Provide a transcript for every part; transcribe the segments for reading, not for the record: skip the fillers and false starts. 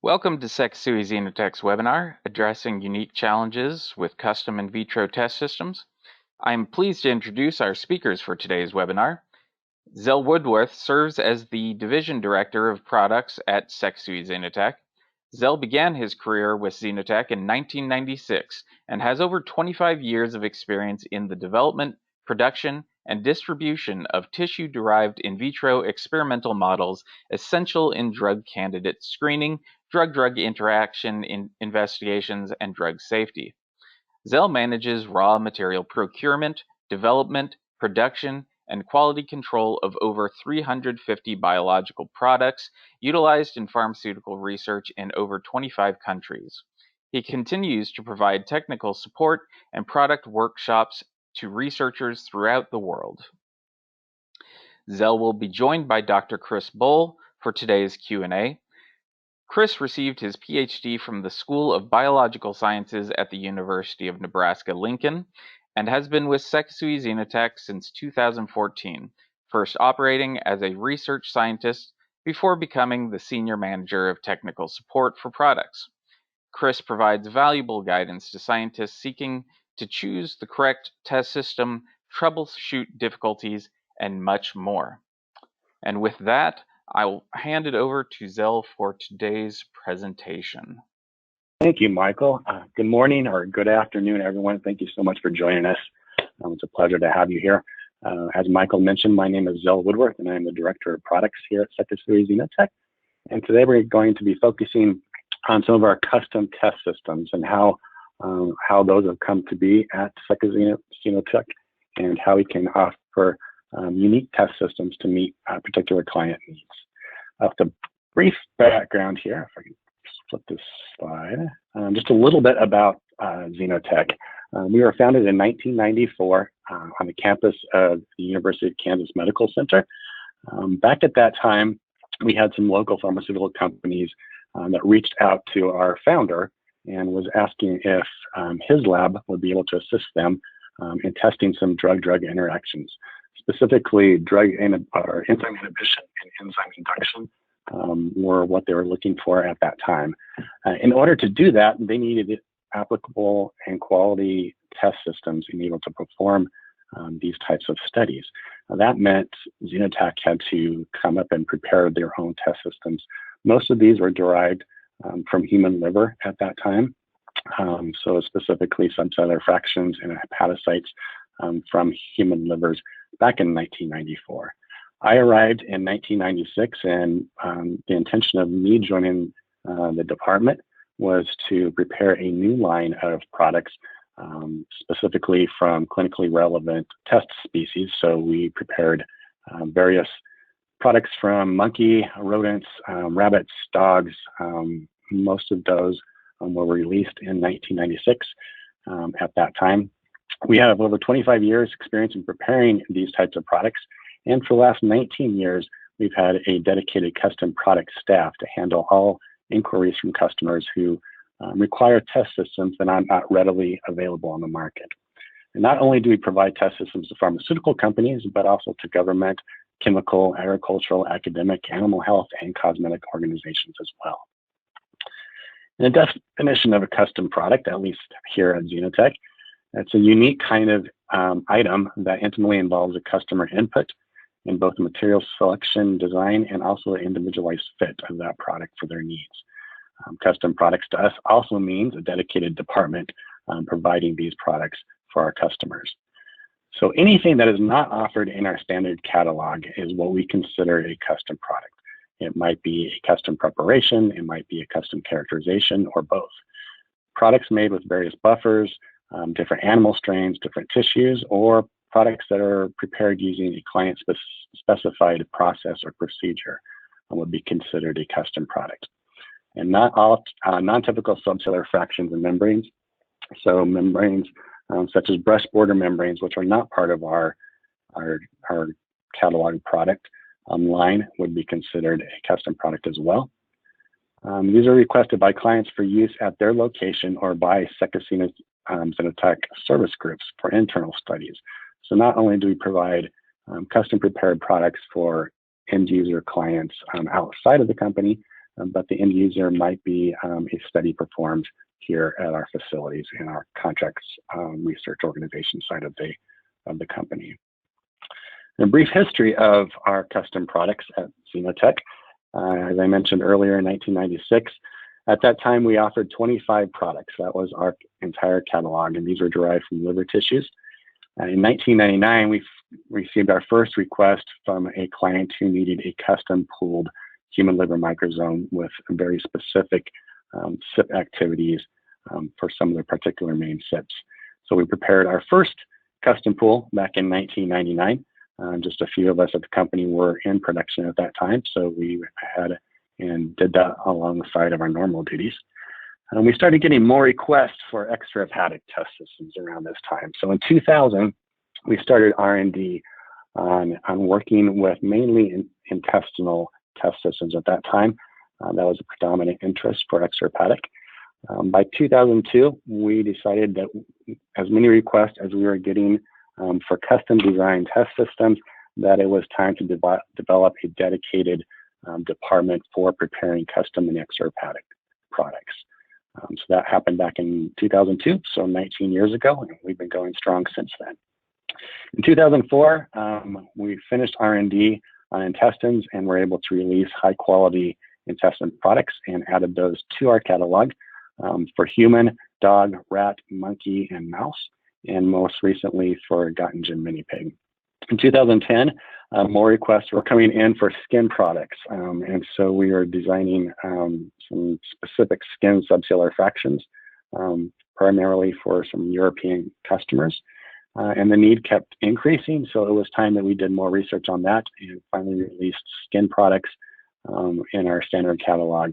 Welcome to XenoTech's webinar, Addressing Unique Challenges with Custom in Vitro Test Systems. I'm pleased to introduce our speakers for today's webinar. Zell Woodworth serves as the Division Director of Products at XenoTech. Zell began his career with XenoTech in 1996 and has over 25 years of experience in the development, production, and distribution of tissue-derived in vitro experimental models essential in drug candidate screening, drug-drug interaction investigations, and drug safety. Zell manages raw material procurement, development, production, and quality control of over 350 biological products utilized in pharmaceutical research in over 25 countries. He continues to provide technical support and product workshops to researchers throughout the world. Zell will be joined by Dr. Chris Bohl for today's Q&A. Chris received his PhD from the School of Biological Sciences at the University of Nebraska-Lincoln and has been with XenoTech since 2014, first operating as a research scientist before becoming the Senior Manager of Technical Support for products. Chris provides valuable guidance to scientists seeking to choose the correct test system, troubleshoot difficulties, and much more. And with that, I will hand it over to Zell for today's presentation. Thank you, Michael. Good morning or good afternoon, everyone. Thank you so much for joining us. It's a pleasure to have you here. As Michael mentioned, my name is Zell Woodworth, and I'm the Director of Products here at XenoTech. And today we're going to be focusing on some of our custom test systems and how those have come to be at XenoTech and how we can offer unique test systems to meet particular client needs. The brief background here, if I can flip this slide, just a little bit about XenoTech. We were founded in 1994 on the campus of the University of Kansas Medical Center. Back at that time, we had some local pharmaceutical companies that reached out to our founder and was asking if his lab would be able to assist them in testing some drug-drug interactions. Specifically, enzyme inhibition and enzyme induction were what they were looking for at that time. In order to do that, they needed applicable and quality test systems and able to perform these types of studies. That meant XenoTech had to come up and prepare their own test systems. Most of these were derived from human liver at that time. So specifically subcellular fractions and hepatocytes from human livers back in 1994. I arrived in 1996, and the intention of me joining the department was to prepare a new line of products, specifically from clinically relevant test species. So we prepared various products from monkey, rodents, rabbits, dogs. Most of those were released in 1996 at that time. We have over 25 years experience in preparing these types of products. And for the last 19 years, we've had a dedicated custom product staff to handle all inquiries from customers who require test systems that are not readily available on the market. And not only do we provide test systems to pharmaceutical companies, but also to government, chemical, agricultural, academic, animal health, and cosmetic organizations as well. And the definition of a custom product, at least here at XenoTech, it's a unique kind of item that intimately involves a customer input in both the material selection, design, and also the individualized fit of that product for their needs. Custom products to us also means a dedicated department providing these products for our customers. So anything that is not offered in our standard catalog is what we consider a custom product. It might be a custom preparation, it might be a custom characterization, or both. Products made with various buffers, different animal strains, different tissues, or products that are prepared using a client-specified process or procedure would be considered a custom product. And not all non-typical subcellular fractions and membranes. So membranes such as brush border membranes, which are not part of our catalog product line, would be considered a custom product as well. These are requested by clients for use at their location or by XenoTech service groups for internal studies. So not only do we provide custom prepared products for end user clients outside of the company, but the end user might be a study performed here at our facilities in our contracts research organization side of the company. A brief history of our custom products at XenoTech. As I mentioned earlier, in 1996, at that time we offered 25 products. That was our entire catalog, and these were derived from liver tissues. In 1999, we received our first request from a client who needed a custom pooled human liver microsome with very specific CYP activities for some of their particular main CYPs. So we prepared our first custom pool back in 1999. Just a few of us at the company were in production at that time, so we had and did that alongside of our normal duties. And we started getting more requests for extrahepatic test systems around this time. So in 2000, we started R&D on working with mainly intestinal test systems at that time. That was a predominant interest for extrahepatic. By 2002, we decided that as many requests as we were getting for custom design test systems, that it was time to develop a dedicated department for preparing custom and extrahepatic products. So that happened back in 2002, so 19 years ago, and we've been going strong since then. In 2004, we finished R&D on intestines and were able to release high quality intestine products and added those to our catalog for human, dog, rat, monkey, and mouse, and most recently for Göttingen mini pig. In 2010, more requests were coming in for skin products, and so we are designing some specific skin subcellular fractions, primarily for some European customers. And the need kept increasing, so it was time that we did more research on that and finally released skin products in our standard catalog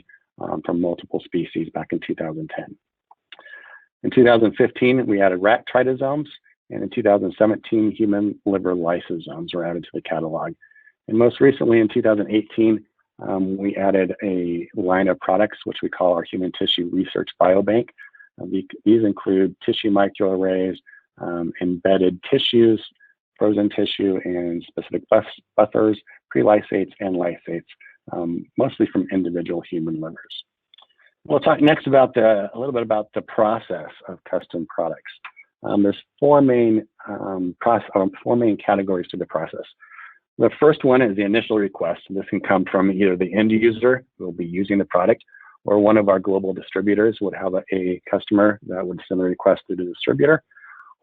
from multiple species back in 2010. In 2015, we added rat tritosomes, and in 2017, human liver lysosomes were added to the catalog. And most recently, in 2018, we added a line of products, which we call our Human Tissue Research Biobank. These include tissue microarrays, embedded tissues, frozen tissue, and specific buffers, pre-lysates, and lysates, mostly from individual human livers. We'll talk next about a little bit about the process of custom products. There's four main categories to the process. The first one is the initial request. This can come from either the end user who will be using the product, or one of our global distributors would have a customer that would send a request to the distributor,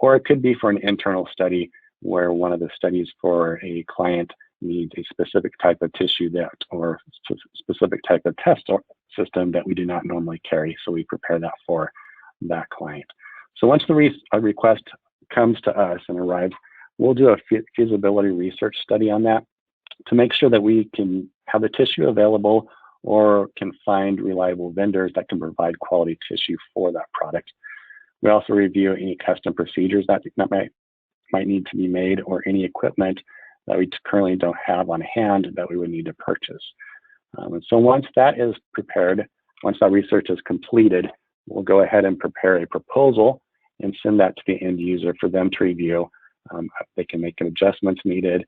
or it could be for an internal study where one of the studies for a client needs a specific type of tissue or specific type of test or system that we do not normally carry, so we prepare that for that client. So once the request comes to us and arrives, we'll do a feasibility research study on that to make sure that we can have the tissue available or can find reliable vendors that can provide quality tissue for that product. We also review any custom procedures that might need to be made, or any equipment that we currently don't have on hand that we would need to purchase. And so once that is prepared, once that research is completed, we'll go ahead and prepare a proposal and send that to the end user for them to review. They can make adjustments needed,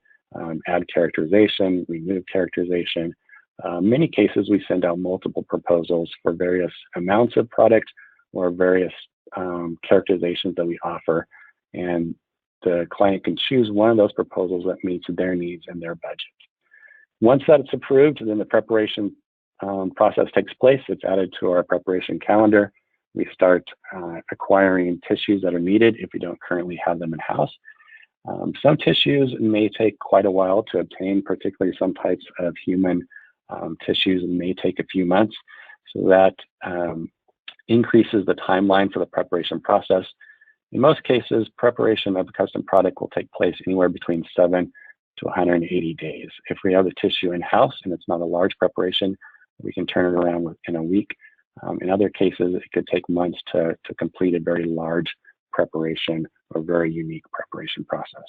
add characterization, remove characterization. Many cases we send out multiple proposals for various amounts of product or various characterizations that we offer, and the client can choose one of those proposals that meets their needs and their budget. Once that's approved, then the preparation process takes place. It's added to our preparation calendar. We start acquiring tissues that are needed if we don't currently have them in-house. Some tissues may take quite a while to obtain, particularly some types of human tissues may take a few months. So that increases the timeline for the preparation process. In most cases, preparation of a custom product will take place anywhere between 7 to 180 days. If we have the tissue in-house and it's not a large preparation, we can turn it around within a week. In other cases, it could take months to complete a very large preparation or very unique preparation process.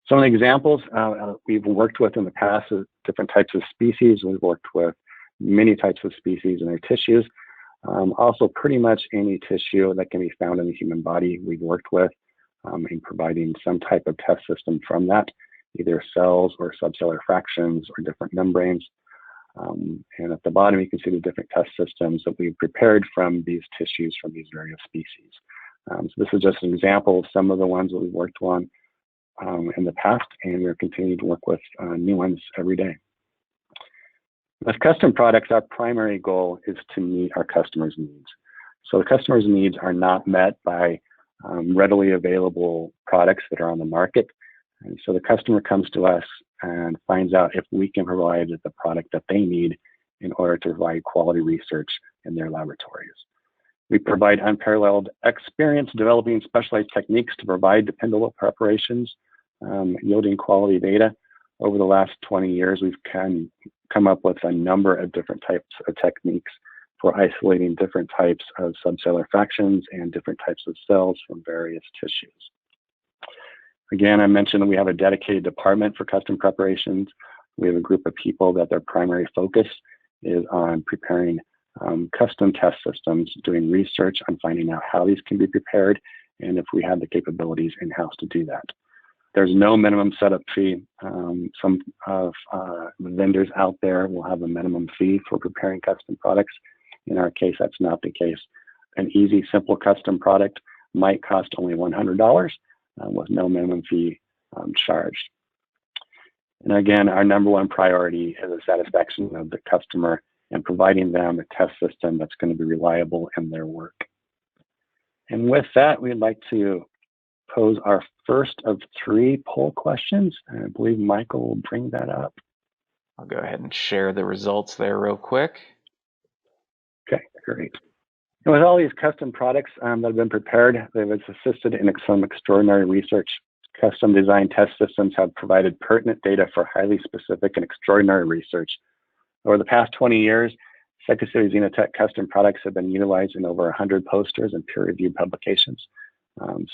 Some of the examples we've worked with in the past is different types of species. We've worked with many types of species in their tissues. Also, pretty much any tissue that can be found in the human body we've worked with in providing some type of test system from that, either cells or subcellular fractions or different membranes. And at the bottom, you can see the different test systems that we've prepared from these tissues from these various species. So this is just an example of some of the ones that we've worked on in the past, and we're continuing to work with new ones every day. With custom products, our primary goal is to meet our customers' needs. So the customers' needs are not met by readily available products that are on the market. And so the customer comes to us and finds out if we can provide the product that they need in order to provide quality research in their laboratories. We provide unparalleled experience developing specialized techniques to provide dependable preparations, yielding quality data. Over the last 20 years, we've come up with a number of different types of techniques for isolating different types of subcellular fractions and different types of cells from various tissues. Again, I mentioned that we have a dedicated department for custom preparations. We have a group of people that their primary focus is on preparing custom test systems, doing research on finding out how these can be prepared, and if we have the capabilities in-house to do that. There's no minimum setup fee. Some of the vendors out there will have a minimum fee for preparing custom products. In our case, that's not the case. An easy, simple custom product might cost only $100 with no minimum fee charged. And again, our number one priority is the satisfaction of the customer and providing them a test system that's going to be reliable in their work. And with that, we'd like to pose our first of 3 poll questions. And I believe Michael will bring that up. I'll go ahead and share the results there real quick. Okay, great. And with all these custom products that have been prepared, they've assisted in some extraordinary research. Custom design test systems have provided pertinent data for highly specific and extraordinary research. Over the past 20 years, Secretary XenoTech custom products have been utilized in over 100 posters and peer-reviewed publications.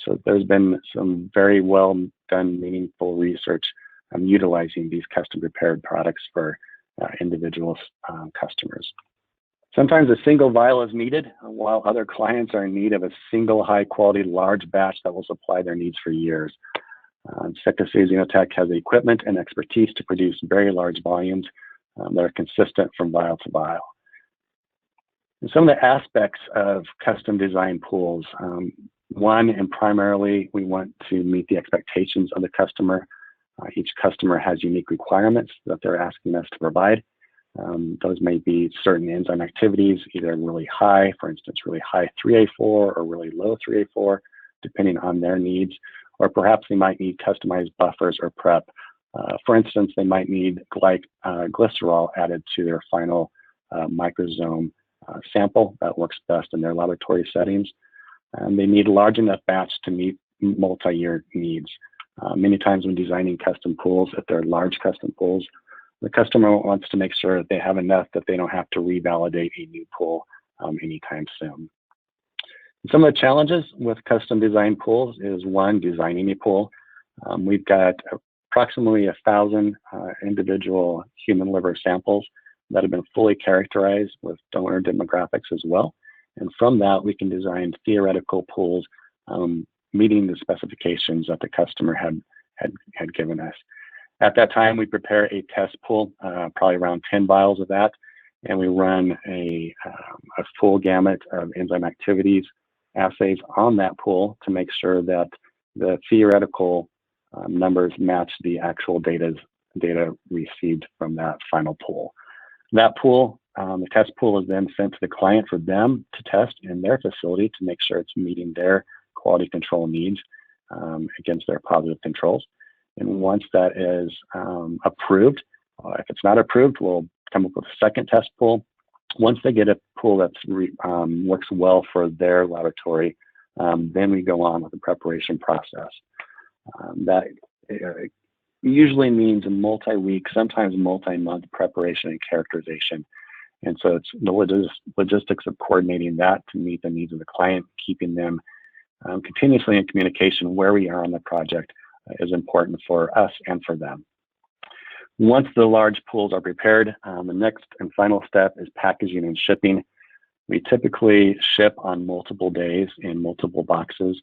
So there's been some very well done, meaningful research utilizing these custom prepared products for individual customers. Sometimes a single vial is needed, while other clients are in need of a single high-quality large batch that will supply their needs for years. Secretary XenoTech has the equipment and expertise to produce very large volumes that are consistent from vial to vial. And some of the aspects of custom design pools, one, and primarily, we want to meet the expectations of the customer. Each customer has unique requirements that they're asking us to provide. Those may be certain enzyme activities, either really high, for instance, really high 3A4 or really low 3A4, depending on their needs. Or perhaps they might need customized buffers or prep. For instance, they might need glycerol added to their final microsome sample that works best in their laboratory settings. They need a large enough batch to meet multi-year needs. Many times when designing custom pools, if they're large custom pools, the customer wants to make sure that they have enough that they don't have to revalidate a new pool anytime soon. Some of the challenges with custom design pools is, one, designing a pool. We've got approximately 1,000 individual human liver samples that have been fully characterized with donor demographics as well. And from that, we can design theoretical pools meeting the specifications that the customer had given us. At that time, we prepare a test pool, probably around 10 vials of that, and we run a full gamut of enzyme activities assays on that pool to make sure that the theoretical numbers match the actual data received from that final pool. That pool, the test pool, is then sent to the client for them to test in their facility to make sure it's meeting their quality control needs against their positive controls. And once that is approved, if it's not approved, we'll come up with a second test pool. Once they get a pool that works well for their laboratory, then we go on with the preparation process. That usually means a multi-week, sometimes multi-month preparation and characterization. And so it's the logistics of coordinating that to meet the needs of the client, keeping them continuously in communication where we are on the project is important for us and for them. Once the large pools are prepared, the next and final step is packaging and shipping. We typically ship on multiple days in multiple boxes.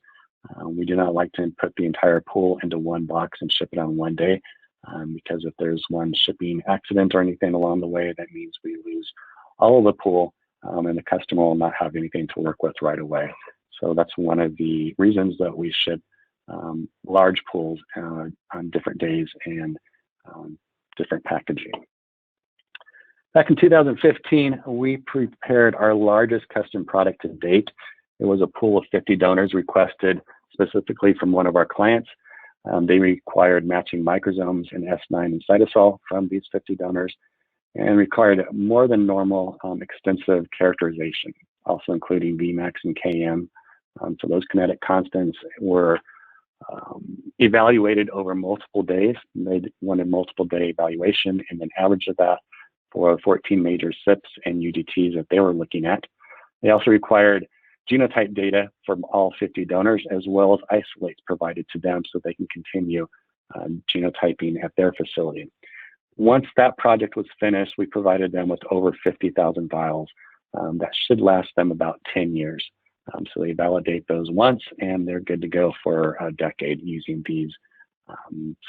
We do not like to put the entire pool into one box and ship it on one day. because if there's one shipping accident or anything along the way, that means we lose all of the pool, and the customer will not have anything to work with right away. So that's one of the reasons that we ship large pools on different days and different packaging. Back in 2015, we prepared our largest custom product to date. It was a pool of 50 donors requested specifically from one of our clients. They required matching microsomes in S9 and cytosol from these 50 donors, and required more than normal extensive characterization, also including Vmax and Km. So those kinetic constants were evaluated over multiple days. They wanted multiple day evaluation and an average of that for 14 major SIPs and UDTs that they were looking at. They also required genotype data from all 50 donors, as well as isolates provided to them so they can continue genotyping at their facility. Once that project was finished, we provided them with over 50,000 vials. That should last them about 10 years. So they validate those once, and they're good to go for a decade using these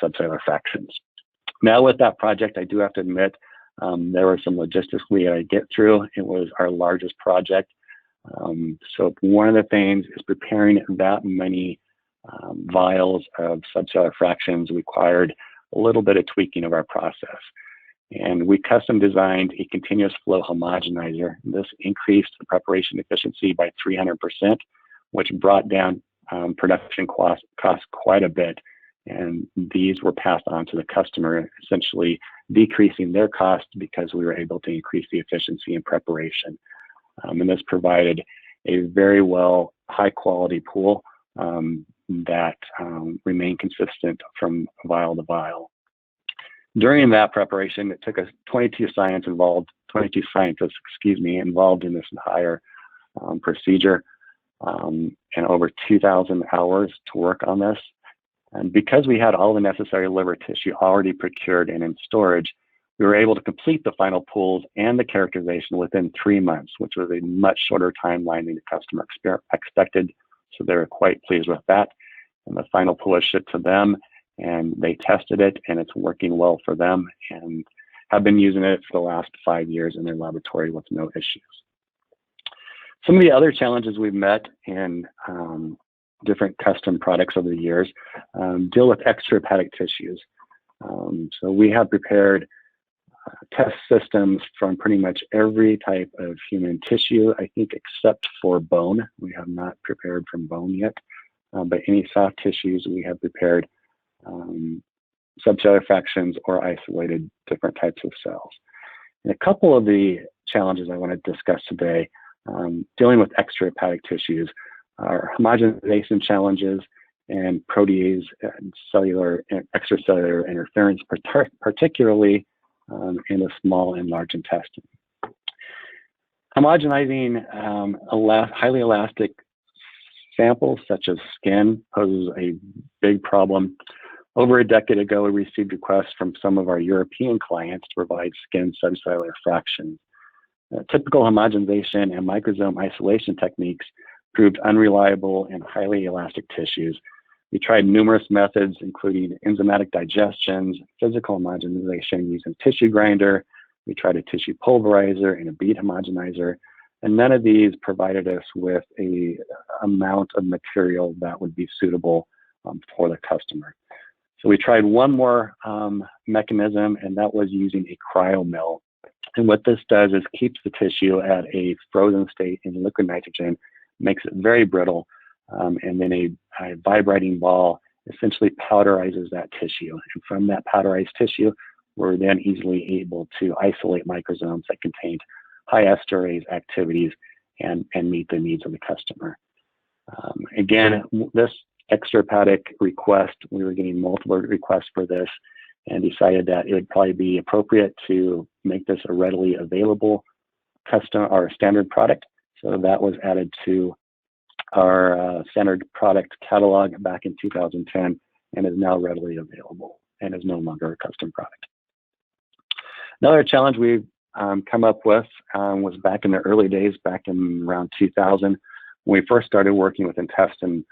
subcellular fractions. Now with that project, I do have to admit, there were some logistics we had to get through. It was our largest project. So one of the things is preparing that many vials of subcellular fractions required a little bit of tweaking of our process. And we custom designed a continuous flow homogenizer. This increased the preparation efficiency by 300%, which brought down production costs quite a bit. And these were passed on to the customer, essentially decreasing their cost because we were able to increase the efficiency in preparation. And this provided a very well, high quality pool that remained consistent from vial to vial. During that preparation, it took us 22 scientists involved in this entire procedure, and over 2,000 hours to work on this. And because we had all the necessary liver tissue already procured and in storage, we were able to complete the final pools and the characterization within 3 months, which was a much shorter timeline than the customer expected. So they were quite pleased with that. And the final pool was shipped to them, and they tested it, and it's working well for them, and have been using it for the last 5 years in their laboratory with no issues. Some of the other challenges we've met in different custom products over the years deal with extrahepatic tissues. So we have prepared test systems from pretty much every type of human tissue, I think, except for bone. We have not prepared from bone yet, but any soft tissues we have prepared subcellular fractions or isolated different types of cells. And a couple of the challenges I want to discuss today dealing with extrahepatic tissues are homogenization challenges and protease and cellular and extracellular interference, particularly in the small and large intestine. Homogenizing highly elastic samples such as skin poses a big problem. Over a decade ago, we received requests from some of our European clients to provide skin subcellular fractions. Typical homogenization and microsome isolation techniques proved unreliable in highly elastic tissues. We tried numerous methods, including enzymatic digestions, physical homogenization using tissue grinder. We tried a tissue pulverizer and a bead homogenizer, and none of these provided us with an amount of material that would be suitable for the customer. So we tried one more mechanism, and that was using a cryomill. And what this does is keeps the tissue at a frozen state in liquid nitrogen, makes it very brittle, and then a vibrating ball essentially powderizes that tissue. And from that powderized tissue, we're then easily able to isolate microsomes that contained high esterase activities and meet the needs of the customer. Again, this extrahepatic request, we were getting multiple requests for this, and decided that it would probably be appropriate to make this a readily available custom or standard product. So that was added to our standard product catalog back in 2010 and is now readily available and is no longer a custom product. Another challenge we've come up with was back in the early days, back in around 2000, when we first started working with intestines,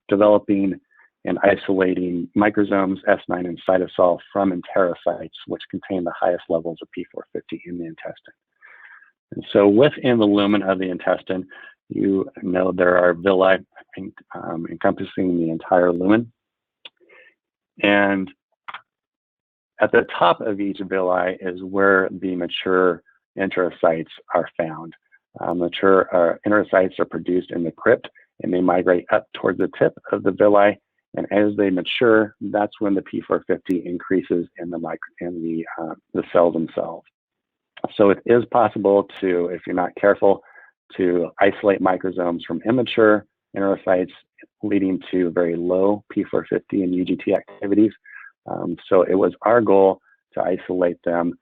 developing and isolating microsomes, S9, and cytosol from enterocytes, which contain the highest levels of P450 in the intestine. And so within the lumen of the intestine, you know there are villi encompassing the entire lumen. And at the top of each villi is where the mature enterocytes are found. Mature enterocytes are produced in the crypt, and they migrate up towards the tip of the villi. And as they mature, that's when the P450 increases in the cells themselves. So it is possible to, if you're not careful, to isolate microsomes from immature enterocytes, leading to very low P450 and UGT activities. So it was our goal to isolate them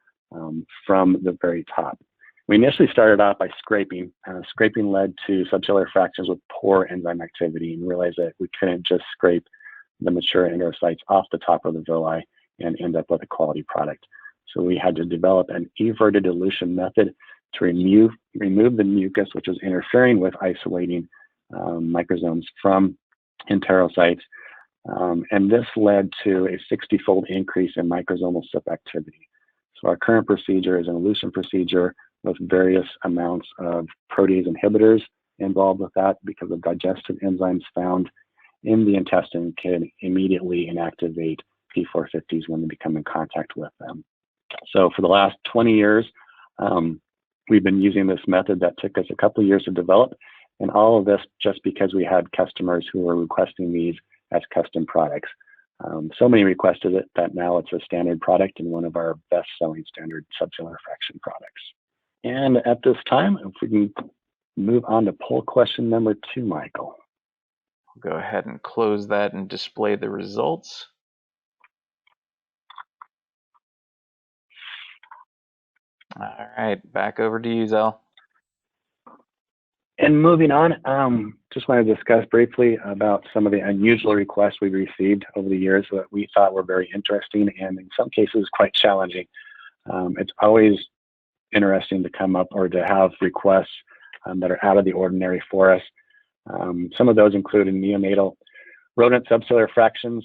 from the very top. We initially started off by scraping. Scraping led to subcellular fractions with poor enzyme activity, and realized that we couldn't just scrape the mature enterocytes off the top of the villi and end up with a quality product. So we had to develop an everted dilution method to remove the mucus, which was interfering with isolating microsomes from enterocytes. And this led to a 60-fold increase in microsomal CYP activity. So our current procedure is an elution procedure with various amounts of protease inhibitors involved with that, because of digestive enzymes found in the intestine can immediately inactivate P450s when they become in contact with them. So for the last 20 years, we've been using this method that took us a couple of years to develop, and all of this just because we had customers who were requesting these as custom products. So many requested it that now it's a standard product and one of our best-selling standard subcellular fraction products. And at this time, if we can move on to poll question number 2, Michael. Go ahead and close that and display the results. All right, back over to you, Zell. And moving on, just want to discuss briefly about some of the unusual requests we've received over the years that we thought were very interesting and in some cases quite challenging. It's always interesting to come up or to have requests that are out of the ordinary for us. Some of those include neonatal rodent subcellular fractions,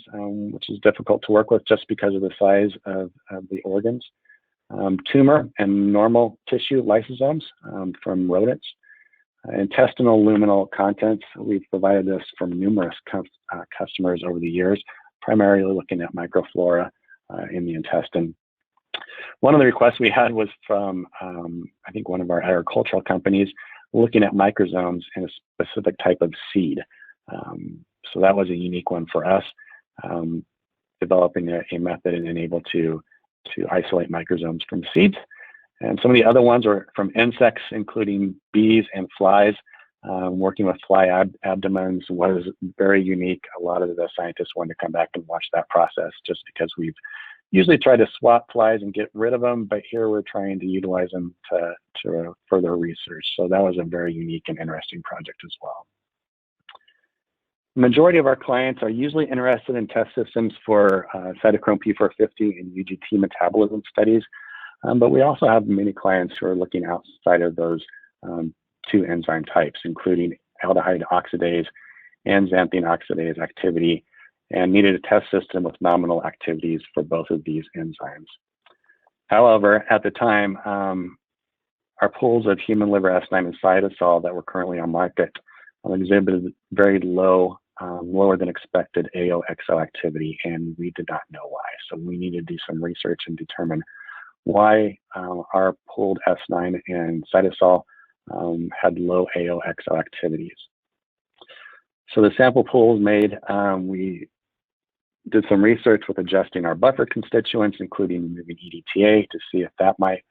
which is difficult to work with just because of the size of the organs. Tumor and normal tissue lysosomes from rodents. Intestinal luminal contents, we've provided this from numerous customers over the years, primarily looking at microflora in the intestine. One of the requests we had was from, I think, one of our agricultural companies, looking at microsomes in a specific type of seed. So that was a unique one for us, developing a method and able to isolate microsomes from seeds. And some of the other ones are from insects, including bees and flies, working with fly abdomens was very unique. A lot of the scientists wanted to come back and watch that process just because we've usually tried to swap flies and get rid of them, but here we're trying to utilize them to further research. So that was a very unique and interesting project as well. The majority of our clients are usually interested in test systems for cytochrome P450 and UGT metabolism studies. But we also have many clients who are looking outside of those 2 enzyme types, including aldehyde oxidase and xanthine oxidase activity, and needed a test system with nominal activities for both of these enzymes. However, at the time, our pools of human liver S9 and cytosol that were currently on market exhibited very low, lower than expected AO-XO activity, and we did not know why. So we needed to do some research and determine why our pooled S9 and cytosol had low AO-XO activities. So the sample pool was made. We did some research with adjusting our buffer constituents, including removing EDTA to see if that might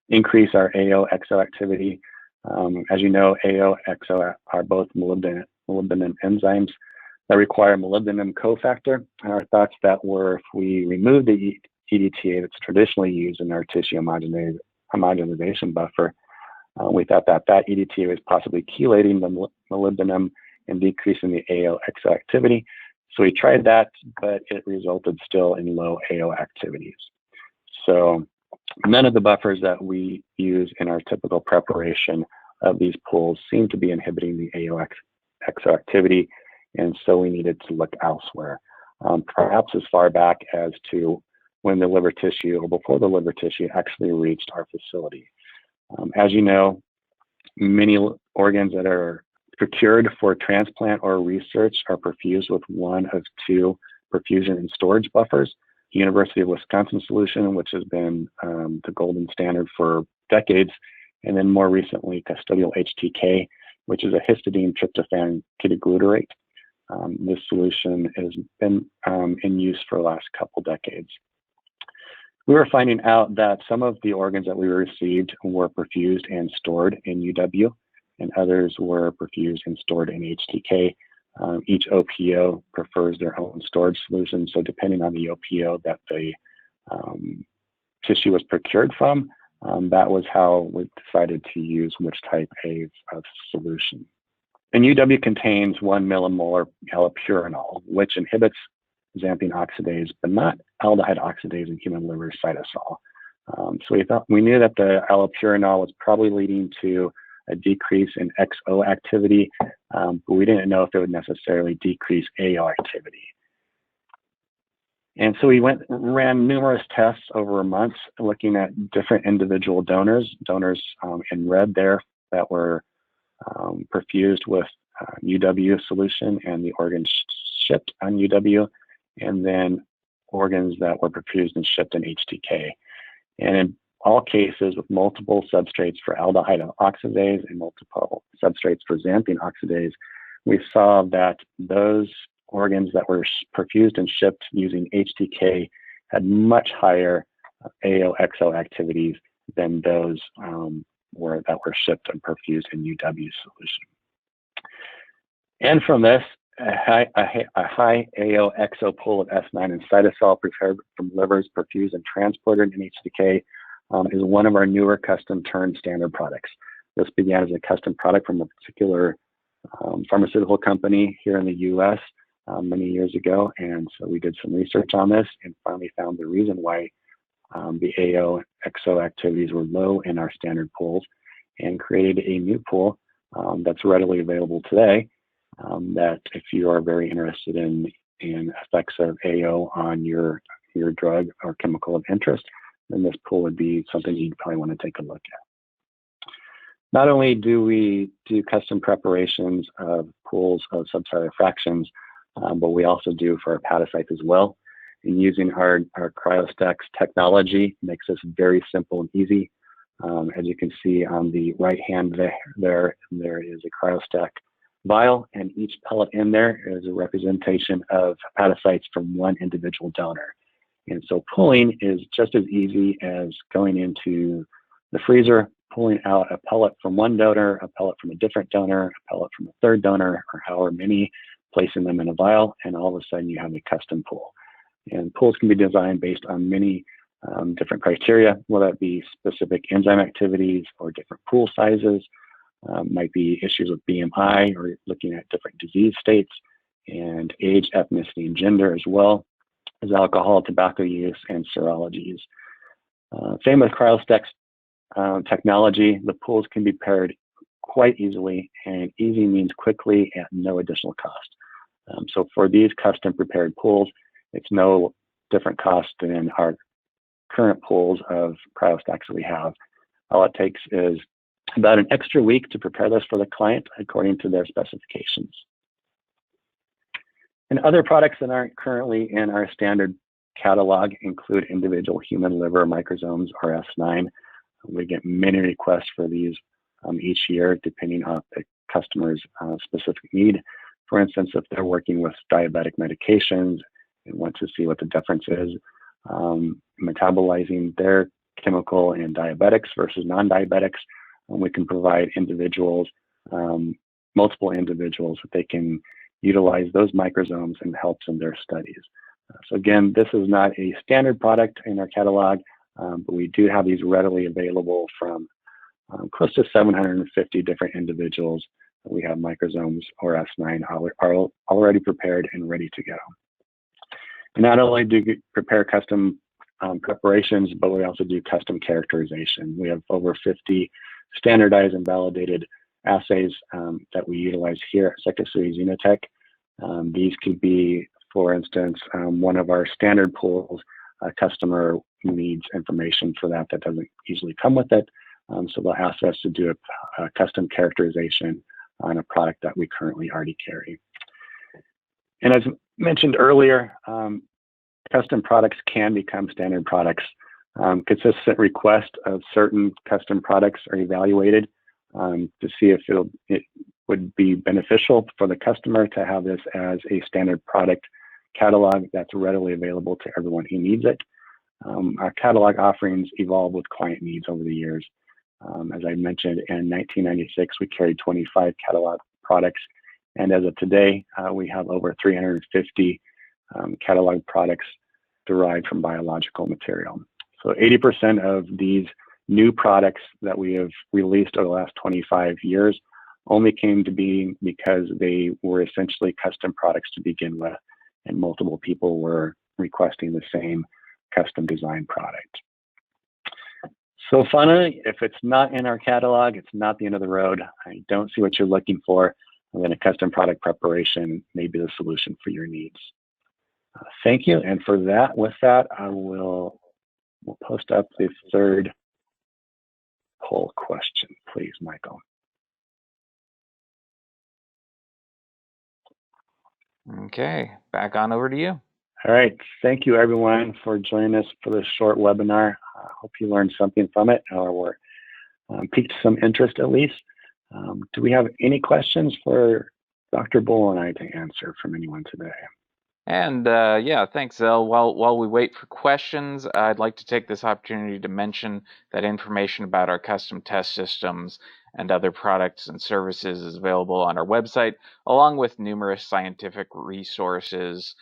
increase our AO-XO activity. As you know, AO-XO are both molybdenum enzymes that require molybdenum cofactor. And our thoughts that were if we remove the EDTA that's traditionally used in our tissue homogenization buffer, we thought that EDTA was possibly chelating the molybdenum and decreasing the AO-XO activity. So we tried that, but it resulted still in low AO activities. So none of the buffers that we use in our typical preparation of these pools seem to be inhibiting the AO-XO activity. and so we needed to look elsewhere, perhaps as far back as to when the liver tissue or before the liver tissue actually reached our facility. As you know, many organs that are procured for transplant or research are perfused with one of two perfusion and storage buffers. University of Wisconsin solution, which has been the golden standard for decades, and then more recently custodial HTK, which is a histidine tryptophan ketoglutarate. This solution has been in use for the last couple decades. We were finding out that some of the organs that we received were perfused and stored in UW, and others were perfused and stored in HTK. Each OPO prefers their own storage solution, so depending on the OPO that the tissue was procured from, that was how we decided to use which type of solution. And UW contains 1 millimolar allopurinol, which inhibits xanthine oxidase, but not aldehyde oxidase in human liver cytosol. So we knew that the allopurinol was probably leading to a decrease in XO activity, but we didn't know if it would necessarily decrease AO activity. And so we ran numerous tests over months looking at different individual donors in red there that were perfused with UW solution and the organs shipped on UW, and then organs that were perfused and shipped in HTK. And in all cases with multiple substrates for aldehyde oxidase and multiple substrates for xanthine oxidase, we saw that those organs that were perfused and shipped using HTK had much higher AO-XO activities than those that were shipped and perfused in UW solution. And from this, a high AO-XO pool of S9 and cytosol prepared from livers perfused and transported in HTK is one of our newer custom turned standard products. This began as a custom product from a particular pharmaceutical company here in the US many years ago. And so we did some research on this and finally found the reason why the AO-XO activities were low in our standard pools, and created a new pool that's readily available today that if you are very interested in effects of AO on your drug or chemical of interest, then this pool would be something you'd probably want to take a look at. Not only do we do custom preparations of pools of subcellular fractions, but we also do for our hepatocytes as well. And using our CryoStax technology makes this very simple and easy. As you can see on the right hand there is a CryoStack vial, and each pellet in there is a representation of hepatocytes from one individual donor. And so pulling is just as easy as going into the freezer, pulling out a pellet from one donor, a pellet from a different donor, a pellet from a third donor, or however many, placing them in a vial, and all of a sudden you have a custom pool. And pools can be designed based on many different criteria, whether it be specific enzyme activities or different pool sizes, might be issues with BMI or looking at different disease states, and age, ethnicity, and gender, as well as alcohol, tobacco use, and serologies. Same with CryoStax technology. The pools can be paired quite easily, and easy means quickly at no additional cost. So for these custom prepared pools, it's no different cost than our current pools of CryoStax that we have. All it takes is about an extra week to prepare this for the client according to their specifications. And other products that aren't currently in our standard catalog include individual human liver microsomes, or S9. We get many requests for these each year, depending on the customer's specific need. For instance, if they're working with diabetic medications and want to see what the difference is, metabolizing their chemical in diabetics versus non-diabetics, we can provide individuals, multiple individuals, that they can utilize those microsomes and helps in their studies. So again, this is not a standard product in our catalog, but we do have these readily available from close to 750 different individuals. We have microsomes or S9 are already prepared and ready to go. And not only do we prepare custom preparations, but we also do custom characterization. We have over 50 standardized and validated assays that we utilize here at XenoTech. These could be, for instance, one of our standard pools. A customer needs information for that doesn't usually come with it. So they'll ask us to do a custom characterization on a product that we currently already carry. And as mentioned earlier, custom products can become standard products. Consistent request of certain custom products are evaluated to see if it would be beneficial for the customer to have this as a standard product catalog that's readily available to everyone who needs it. Our catalog offerings evolve with client needs over the years. As I mentioned, in 1996, we carried 25 catalog products. And as of today, we have over 350 catalog products derived from biological material. So 80% of these new products that we have released over the last 25 years only came to be because they were essentially custom products to begin with, and multiple people were requesting the same custom design product. So finally, if it's not in our catalog, it's not the end of the road. I don't see what you're looking for, and then a custom product preparation may be the solution for your needs. Thank you, and with that, we'll post up the third poll question, please, Michael. Okay, back on over to you. All right, thank you everyone for joining us for this short webinar. I hope you learned something from it, or piqued some interest at least. Do we have any questions for Dr. Bohl and I to answer from anyone today? And yeah, thanks, Zell. While we wait for questions, I'd like to take this opportunity to mention that information about our custom test systems and other products and services is available on our website, along with numerous scientific resources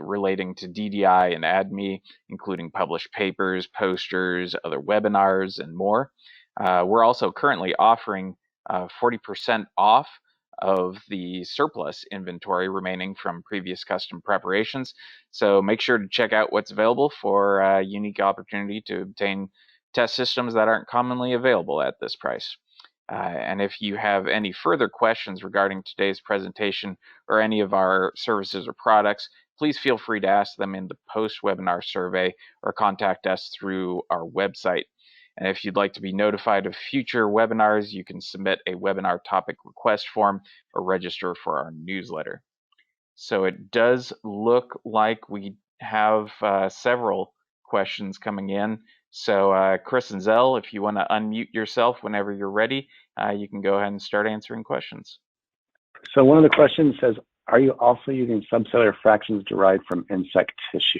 relating to DDI and ADME, including published papers, posters, other webinars, and more. We're also currently offering 40% off of the surplus inventory remaining from previous custom preparations. So make sure to check out what's available for a unique opportunity to obtain test systems that aren't commonly available at this price. And if you have any further questions regarding today's presentation or any of our services or products, please feel free to ask them in the post-webinar survey or contact us through our website. And if you'd like to be notified of future webinars, you can submit a webinar topic request form or register for our newsletter. So it does look like we have several questions coming in. So Chris and Zell, if you want to unmute yourself whenever you're ready, you can go ahead and start answering questions. So one of the questions says, are you also using subcellular fractions derived from insect tissue?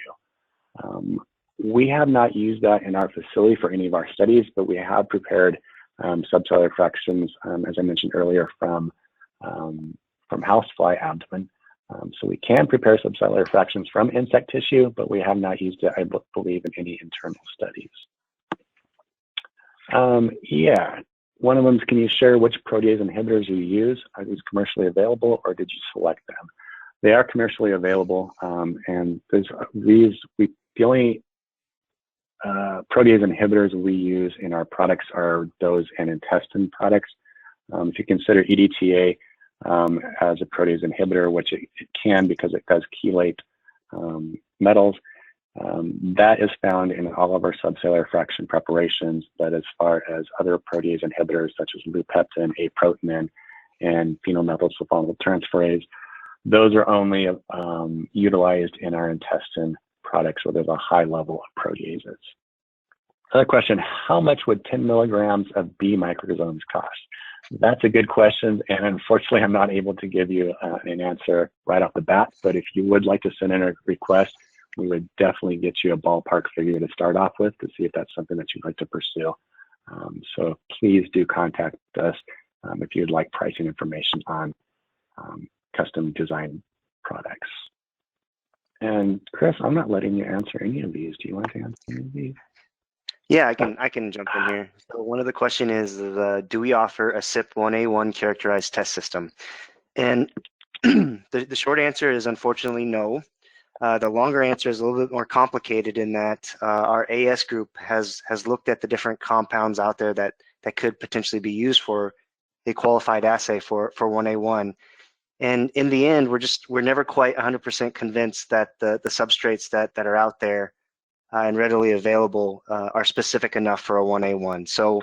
We have not used that in our facility for any of our studies, but we have prepared subcellular fractions, as I mentioned earlier, from housefly abdomen. So we can prepare subcellular fractions from insect tissue, but we have not used it, I believe, in any internal studies. Yeah, one of them is, can you share which protease inhibitors you use? Are these commercially available, or did you select them? They are commercially available, and the only protease inhibitors we use in our products are those in intestine products. If you consider EDTA as a protease inhibitor, which it can because it does chelate metals, that is found in all of our subcellular fraction preparations. But as far as other protease inhibitors such as lupeptin, aprotein, and phenylmethylsulfonyl-transferase, those are only utilized in our intestine products where there's a high level of proteases. Another question, how much would 10 milligrams of B microsomes cost? That's a good question, and unfortunately I'm not able to give you an answer right off the bat, but if you would like to send in a request, we would definitely get you a ballpark figure to start off with to see if that's something that you'd like to pursue. So please do contact us if you'd like pricing information on custom design products. And Chris, I'm not letting you answer any of these. Do you want to answer any of these? Yeah, I can jump in here. So one of the question is, do we offer a CYP1A1 characterized test system? And the short answer is unfortunately no. The longer answer is a little bit more complicated in that our AS group has looked at the different compounds out there that could potentially be used for a qualified assay for 1A1. And in the end, we're never quite 100% convinced that the substrates that are out there and readily available are specific enough for a 1A1. So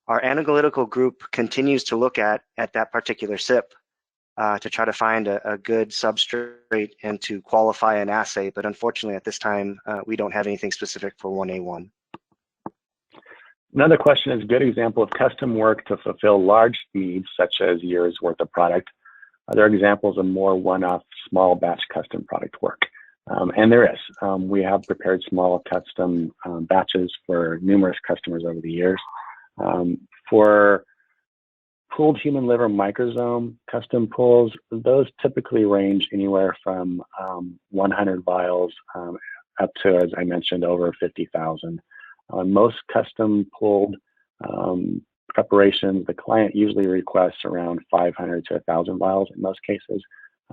our analytical group continues to look at that particular SIP to try to find a good substrate and to qualify an assay. But unfortunately, at this time, we don't have anything specific for 1A1. Another question is a good example of custom work to fulfill large needs, such as years worth of product. Are there examples of more one-off small batch custom product work? And there is. We have prepared small custom batches for numerous customers over the years. For pooled human liver microsome custom pools, those typically range anywhere from 100 vials up to, as I mentioned, over 50,000. Most custom pooled preparations, the client usually requests around 500 to 1,000 vials in most cases,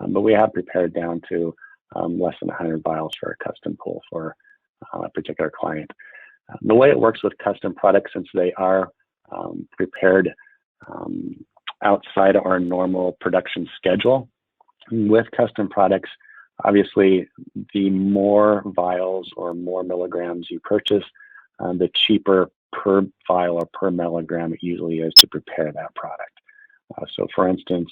but we have prepared down to less than 100 vials for a custom pool for a particular client. The way it works with custom products, since they are prepared outside our normal production schedule, with custom products, obviously the more vials or more milligrams you purchase, the cheaper per vial or per milligram it usually is to prepare that product. So for instance,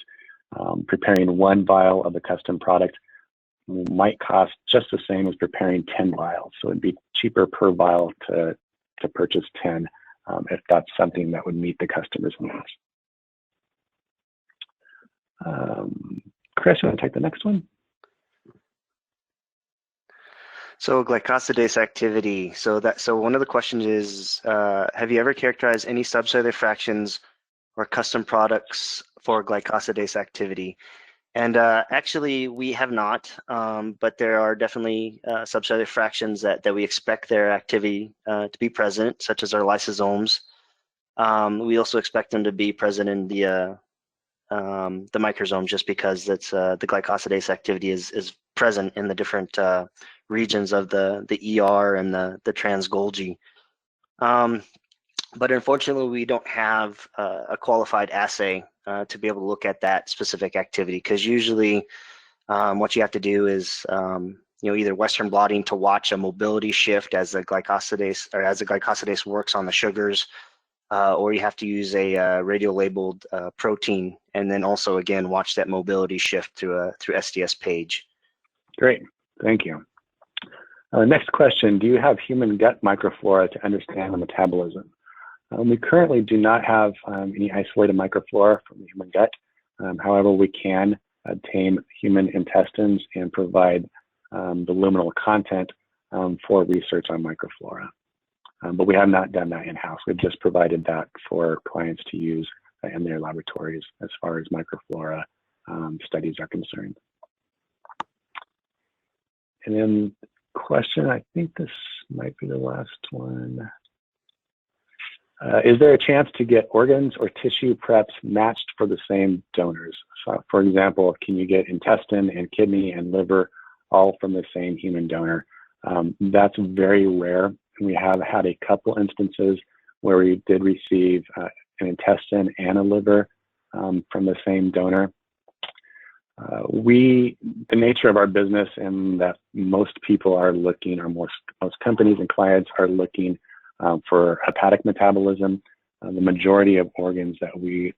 preparing 1 vial of the custom product might cost just the same as preparing 10 vials. So it'd be cheaper per vial to purchase 10 if that's something that would meet the customer's needs. Chris, you want to take the next one? So glycosidase activity. So one of the questions is, have you ever characterized any subcellular fractions or custom products for glycosidase activity? And actually, we have not, but there are definitely subcellular fractions that we expect their activity to be present, such as our lysosomes. We also expect them to be present in the microsome, just because that's the glycosidase activity is present in the different regions of the ER and the trans-Golgi. But unfortunately, we don't have a qualified assay to be able to look at that specific activity, because usually what you have to do is either Western blotting to watch a mobility shift as the glycosidase works on the sugars, or you have to use a radio-labeled protein, and then also again watch that mobility shift through SDS page. Great, thank you. Next question: do you have human gut microflora to understand the metabolism? We currently do not have any isolated microflora from the human gut. However, we can obtain human intestines and provide the luminal content for research on microflora. But we have not done that in-house. We've just provided that for clients to use in their laboratories as far as microflora studies are concerned. And then question, I think this might be the last one. Is there a chance to get organs or tissue preps matched for the same donors? So, for example, can you get intestine and kidney and liver all from the same human donor? That's very rare. We have had a couple instances where we did receive an intestine and a liver from the same donor. The nature of our business, and that most people are looking, or most companies and clients are looking for hepatic metabolism. The majority of organs that we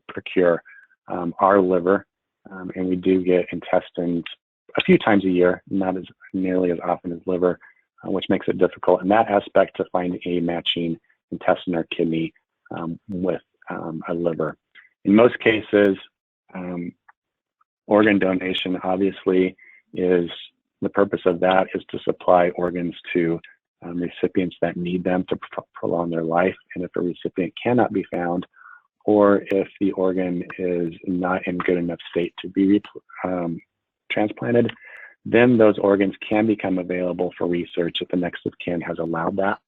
procure are liver, and we do get intestines a few times a year, not as nearly as often as liver, which makes it difficult in that aspect to find a matching intestine or kidney with a liver. In most cases, organ donation obviously is, the purpose of that is to supply organs to recipients that need them to prolong their life. And if a recipient cannot be found, or if the organ is not in good enough state to be transplanted, then those organs can become available for research if the next of kin has allowed that.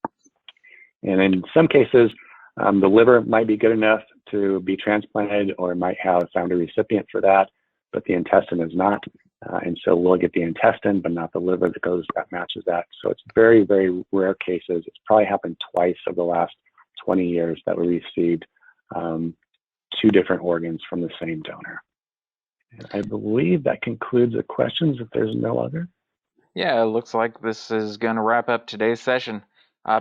And in some cases, the liver might be good enough to be transplanted, or might have found a recipient for that, but the intestine is not. And so we'll get the intestine, but not the liver that matches that. So it's very, very rare cases. It's probably happened twice over the last 20 years that we received 2 different organs from the same donor. And I believe that concludes the questions if there's no other. Yeah, it looks like this is going to wrap up today's session.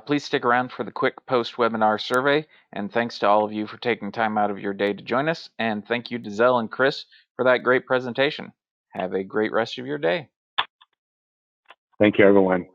Please stick around for the quick post-webinar survey, and thanks to all of you for taking time out of your day to join us, and thank you to Zell and Chris for that great presentation. Have a great rest of your day. Thank you, everyone.